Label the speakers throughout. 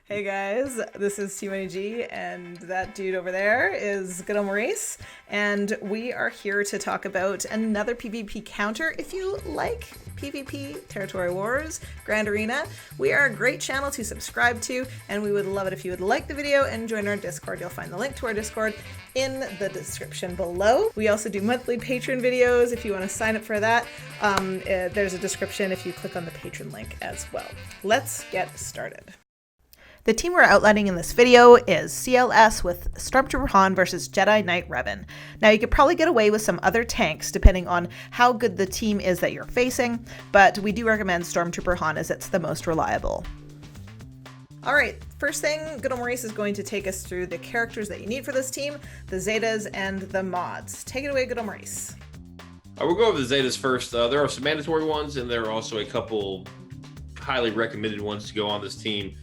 Speaker 1: Hey guys, this is T-Money and that dude over there is Good Old Maurice, and we are here to talk about another PvP counter. If you like PvP, Territory Wars, Grand Arena, we are a great channel to subscribe to, and we would love it if you would like the video and join our Discord. You'll find the link to our Discord in the description below. We also do monthly patron videos if you want to sign up for that. There's a description if you click on the patron link as well. Let's get started. The team we're outlining in this video is CLS with Stormtrooper Han versus Jedi Knight Revan. Now you could probably get away with some other tanks depending on how good the team is that you're facing, but we do recommend Stormtrooper Han as it's the most reliable. Alright, first thing, Good Old Maurice is going to take us through the characters that you need for this team, the Zetas and the mods. Take it away, Good Old Maurice.
Speaker 2: We'll go over the Zetas first. There are some mandatory ones, and there are also a couple highly recommended ones to go on this team.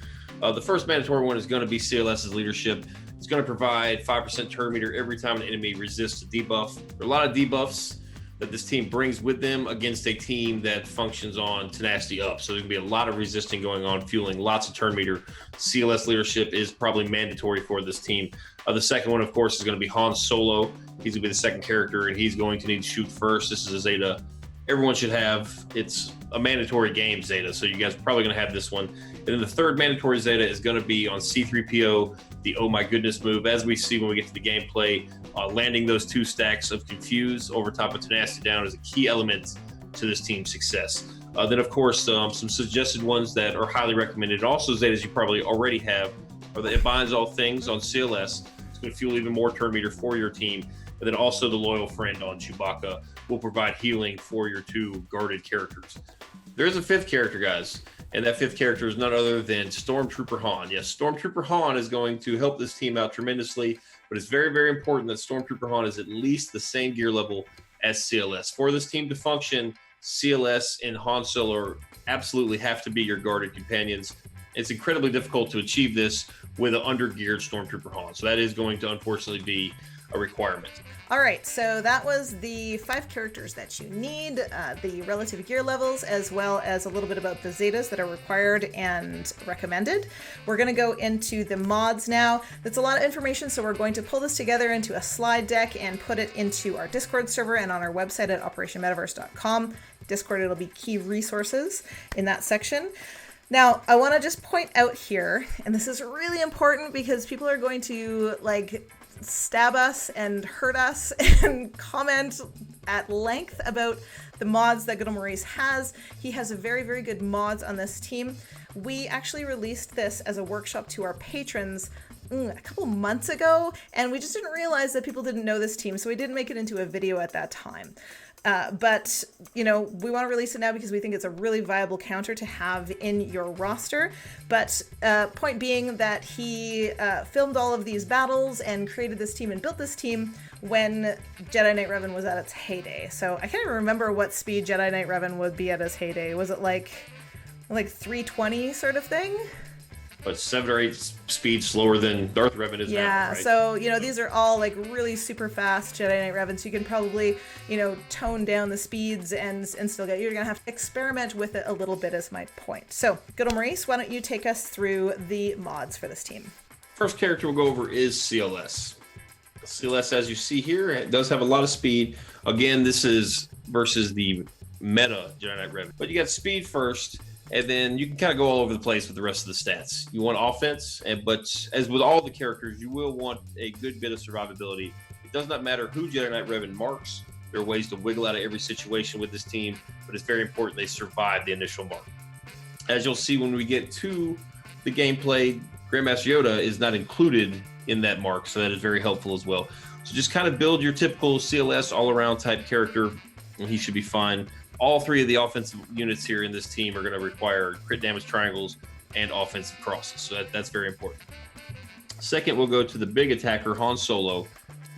Speaker 2: The first mandatory one is going to be CLS's leadership. It's going to provide 5% turn meter every time an enemy resists a debuff. There are a lot of debuffs that this team brings with them against a team that functions on tenacity up. So there can be a lot of resisting going on, fueling lots of turn meter. CLS leadership is probably mandatory for this team. The second one, of course, is going to be Han Solo. He's going to be the second character, and he's going to need to shoot first. This is a Zeta everyone should have. It's a mandatory game Zeta, so you guys are probably going to have this one. And then the third mandatory Zeta is going to be on C-3PO, the oh my goodness move. As we see when we get to the gameplay, landing those two stacks of Confuse over top of Tenacity Down is a key element to this team's success. Then, of course, some suggested ones that are highly recommended. Also, Zetas you probably already have are the It Binds All Things on CLS. It's going to fuel even more turn meter for your team. And then also the Loyal Friend on Chewbacca will provide healing for your two guarded characters. There's a fifth character, guys, and that fifth character is none other than Stormtrooper Han. Yes, Stormtrooper Han is going to help this team out tremendously, but it's very, very important that Stormtrooper Han is at least the same gear level as CLS. For this team to function, CLS and Han Solo absolutely have to be your guarded companions. It's incredibly difficult to achieve this with an under-geared Stormtrooper Han, so that is going to unfortunately be a requirement.
Speaker 1: All right, so that was the 5 characters that you need, the relative gear levels, as well as a little bit about the Zetas that are required and recommended. We're going to go into the mods now. That's a lot of information, so we're going to pull this together into a slide deck and put it into our Discord server and on our website at operationmetaverse.com. Discord, it'll be key resources in that section. Now, I want to just point out here, and this is really important because people are going to stab us and hurt us and comment at length about the mods that Good Old Maurice has. He has a very, very good mods on this team. We actually released this as a workshop to our patrons a couple months ago, and we just didn't realize that people didn't know this team, so we didn't make it into a video at that time. But, you know, we want to release it now because we think it's a really viable counter to have in your roster. But point being that he filmed all of these battles and created this team and built this team when Jedi Knight Revan was at its heyday. So I can't even remember what speed Jedi Knight Revan would be at his heyday. Was it like 320 sort of thing?
Speaker 2: But 7 or 8 speeds slower than Darth Revan is now, right?
Speaker 1: So, you know, these are all really super fast Jedi Knight Revan, so you can probably, tone down the speeds and still you're going to have to experiment with it a little bit is my point. So, Good Old Maurice, why don't you take us through the mods for this team?
Speaker 2: First character we'll go over is CLS. CLS, as you see here, it does have a lot of speed. Again, this is versus the meta Jedi Knight Revan. But you got speed first, and then you can kind of go all over the place with the rest of the stats. You want offense, but as with all the characters, you will want a good bit of survivability. It does not matter who Jedi Knight Revan marks. There are ways to wiggle out of every situation with this team, but it's very important they survive the initial mark. As you'll see when we get to the gameplay, Grandmaster Yoda is not included in that mark, so that is very helpful as well. So just kind of build your typical CLS all-around type character, and he should be fine. All 3 of the offensive units here in this team are going to require crit damage triangles and offensive crosses, so that's very important. Second, we'll go to the big attacker, Han Solo,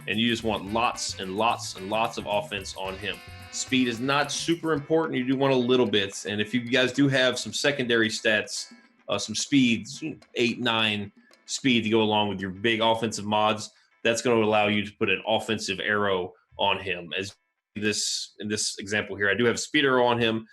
Speaker 2: and you just want lots and lots and lots of offense on him. Speed is not super important. You do want a little bit, and if you guys do have some secondary stats, some speeds, 8, 9 speed to go along with your big offensive mods, that's going to allow you to put an offensive arrow on him. As in this example here, I do have speed arrow on him,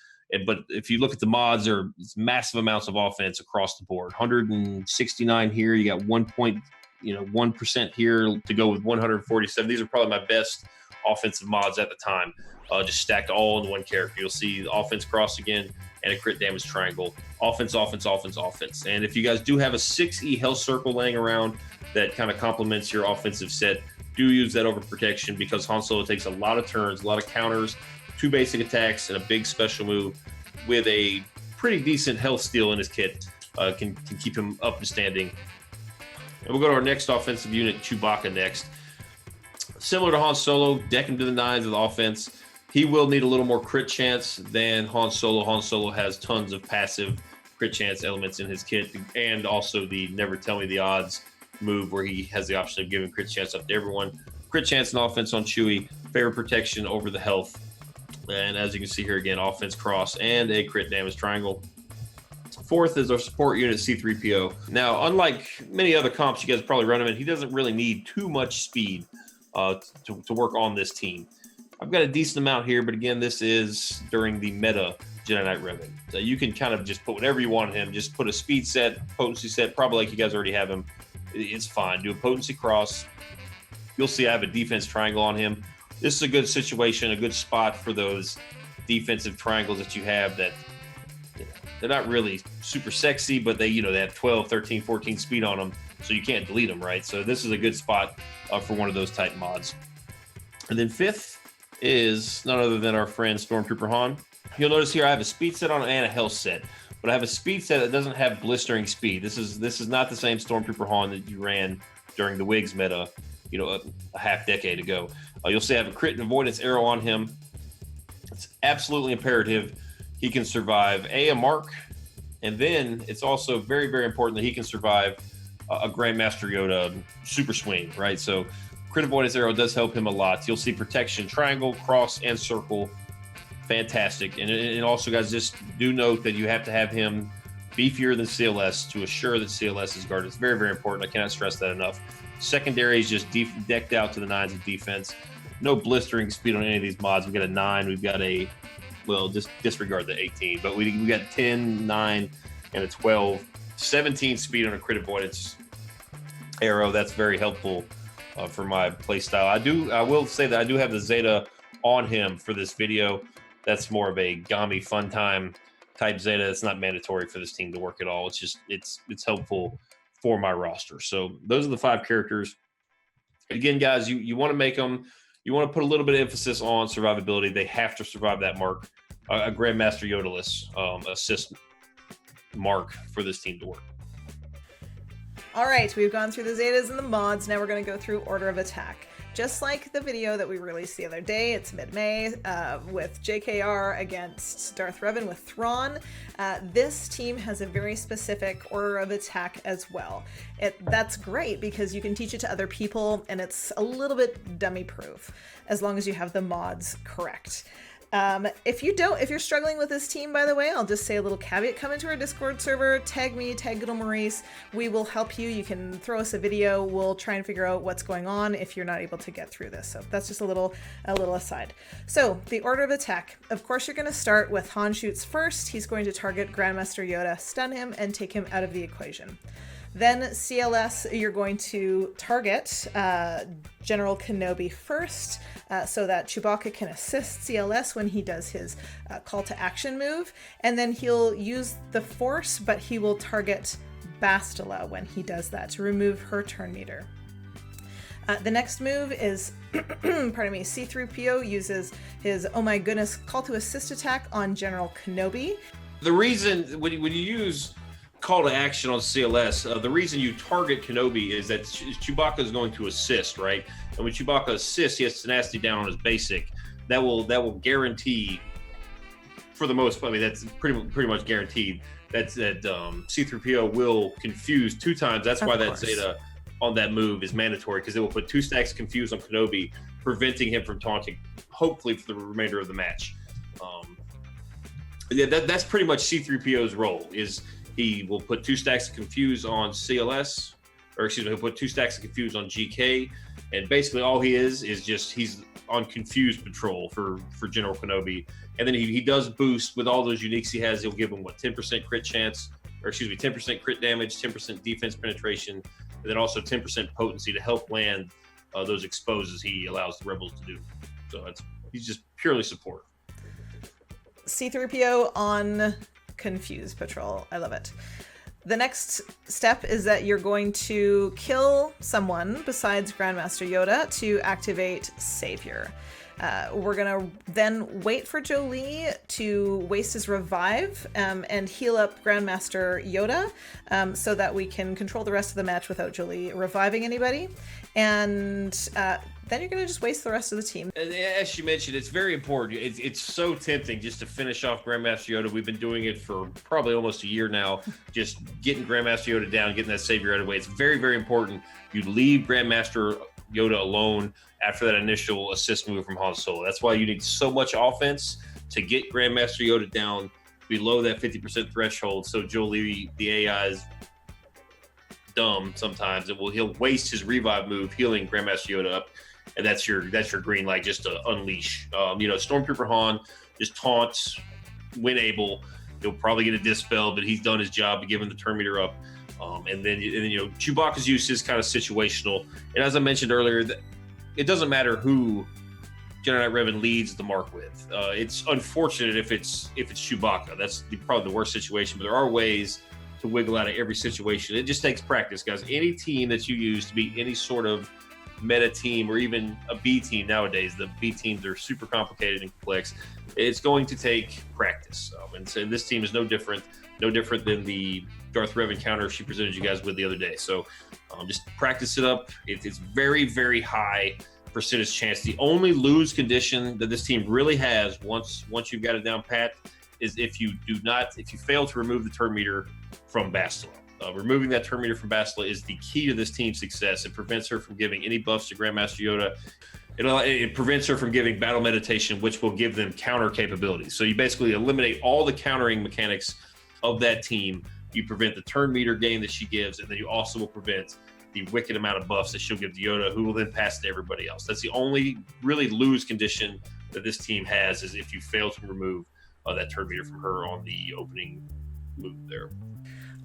Speaker 2: But if you look at the mods, there's massive amounts of offense across the board. 169 here. You got 1% here to go with 147. These are probably my best offensive mods at the time. Just stacked all in one character. You'll see offense cross again and a crit damage triangle. Offense, offense, offense, offense. And if you guys do have a 6E health circle laying around that kind of complements your offensive set, do use that over protection, because Han Solo takes a lot of turns, a lot of counters, 2 basic attacks, and a big special move with a pretty decent health steal in his kit. Can keep him up and standing. And we'll go to our next offensive unit, Chewbacca, next. Similar to Han Solo, deck him to the 9s with offense. He will need a little more crit chance than Han Solo. Han Solo has tons of passive crit chance elements in his kit, and also the Never Tell Me the Odds move, where he has the option of giving crit chance up to everyone. Crit chance and offense on Chewie, favor protection over the health. And as you can see here again, offense cross and a crit damage triangle. 4th is our support unit, C3PO. Now, unlike many other comps you guys probably run him in, he doesn't really need too much speed to work on this team. I've got a decent amount here, but again, this is during the meta Jedi Knight Revan. So you can kind of just put whatever you want on him. Just put a speed set, potency set, probably like you guys already have him. It's fine. Do a potency cross. You'll see I have a defense triangle on him. This is a good situation, a good spot for those defensive triangles that you have that, you know, they're not really super sexy, but they have 12, 13, 14 speed on them, so you can't delete them, right? So this is a good spot for one of those type mods. And then 5th is none other than our friend Stormtrooper Han. You'll notice here I have a speed set on and a health set, but I have a speed set that doesn't have blistering speed. This is not the same Stormtrooper Han that you ran during the Wigs meta, a half decade ago. You'll see I have a crit and avoidance arrow on him. It's absolutely imperative he can survive a mark, and then it's also very, very important that he can survive a Grandmaster Yoda super swing, right? So crit avoidance arrow does help him a lot. You'll see protection, triangle, cross, and circle. Fantastic. And also, guys, just do note that you have to have him beefier than CLS to assure that CLS is guarded. It's very, very important. I cannot stress that enough. Secondary is just decked out to the 9s of defense. No blistering speed on any of these mods. We've got a 9. We've got just disregard the 18. But we got 10, 9, and a 12. 17 speed on a crit avoidance arrow. That's very helpful for my play style. I will say that I do have the Zeta on him for this video. That's more of a Gami fun time type Zeta. It's not mandatory for this team to work at all. It's just it's helpful for my roster. So those are the 5 characters. Again, guys, you want to make them. You want to put a little bit of emphasis on survivability. They have to survive that mark, a Grandmaster Yoda-less assist mark for this team to work.
Speaker 1: All right, we've gone through the Zetas and the mods. Now we're going to go through order of attack. Just like the video that we released the other day, it's mid-May with JKR against Darth Revan with Thrawn. This team has a very specific order of attack as well. That's great because you can teach it to other people, and it's a little bit dummy-proof as long as you have the mods correct. If you're struggling with this team, by the way, I'll just say a little caveat. Come into our Discord server, tag me, tag Good Ol' Maurice. We will help you. You can throw us a video. We'll try and figure out what's going on if you're not able to get through this. So that's just a little aside. So the order of attack. Of course, you're going to start with Han shoots first. He's going to target Grandmaster Yoda, stun him, and take him out of the equation. Then CLS, you're going to target General Kenobi first so that Chewbacca can assist CLS when he does his call to action move. And then he'll use the Force, but he will target Bastila when he does that to remove her turn meter. The next move is, C3PO uses his oh my goodness call to assist attack on General Kenobi.
Speaker 2: The reason when you use call to action on CLS, the reason you target Kenobi is that Chewbacca is going to assist, right? And when Chewbacca assists, he has tenacity down on his basic. That will guarantee, for the most part, I mean that's pretty much guaranteed that C3PO will confuse 2 times. That's why that Zeta on that move is mandatory, because it will put 2 stacks of confuse on Kenobi, preventing him from taunting, hopefully for the remainder of the match. That's pretty much C3PO's role. Is he will put 2 stacks of confuse on CLS, or excuse me, he'll put 2 stacks of confuse on GK, and basically all he is just he's on Confused Patrol for General Kenobi. And then he does boost with all those uniques he has. He'll give him 10% crit chance, 10% crit damage, 10% defense penetration, and then also 10% potency to help land those exposes he allows the rebels to do. So he's just purely support.
Speaker 1: C-3PO on Confused Patrol. I love it. The next step is that you're going to kill someone besides Grandmaster Yoda to activate Savior. We're going to then wait for Jolee to waste his revive and heal up Grandmaster Yoda so that we can control the rest of the match without Jolee reviving anybody. And then you're going to just waste the rest of the team.
Speaker 2: As you mentioned, it's very important. It's so tempting just to finish off Grandmaster Yoda. We've been doing it for probably almost a year now, just getting Grandmaster Yoda down, getting that Savior out of the way. It's very, very important. You leave Grandmaster Yoda alone after that initial assist move from Han Solo. That's why you need so much offense to get Grandmaster Yoda down below that 50% threshold. So Jolee, the AI, is dumb sometimes. He'll waste his revive move healing Grandmaster Yoda up, and that's your green light just to unleash. Stormtrooper Han just taunts when able. He'll probably get a dispel, but he's done his job to give him the turn meter up. And then Chewbacca's use is kind of situational. And as I mentioned earlier, it doesn't matter who Jedi Knight Revan leads the mark with. It's unfortunate if it's Chewbacca. That's probably the worst situation, but there are ways to wiggle out of every situation. It just takes practice, guys. Any team that you use to beat any sort of meta team or even a B team nowadays, the B teams are super complicated and complex. It's going to take practice. And so this team is no different than the Darth Revan counter she presented you guys with the other day. So just practice it up. It's very, very high percentage chance. The only lose condition that this team really has once you've got it down pat is if you fail to remove the turn meter from Bastila. Removing that turn meter from Bastila is the key to this team's success. It prevents her from giving any buffs to Grandmaster Yoda. It prevents her from giving battle meditation, which will give them counter capabilities. So you basically eliminate all the countering mechanics of that team. You prevent the turn meter gain that she gives, and then you also will prevent the wicked amount of buffs that she'll give to Yoda, who will then pass to everybody else. That's the only really lose condition that this team has, is if you fail to remove that turn meter from her on the opening move there.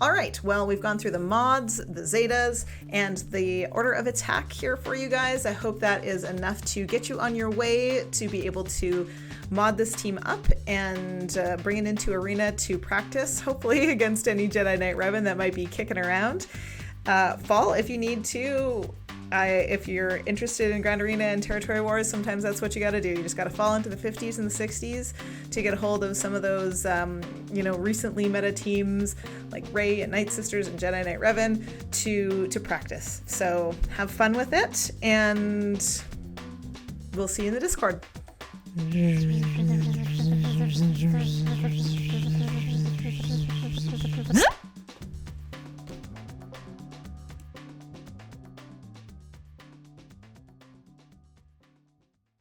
Speaker 1: All right, well, we've gone through the mods, the Zetas, and the order of attack here for you guys. I hope that is enough to get you on your way to be able to mod this team up and bring it into Arena to practice, hopefully against any Jedi Knight Revan that might be kicking around. Fall, if you need to. If you're interested in Grand Arena and Territory Wars, sometimes that's what you got to do. You just got to fall into the 50s and the 60s to get a hold of some of those, recently meta teams like Rey and Night Sisters and Jedi Knight Revan to practice. So have fun with it, and we'll see you in the Discord.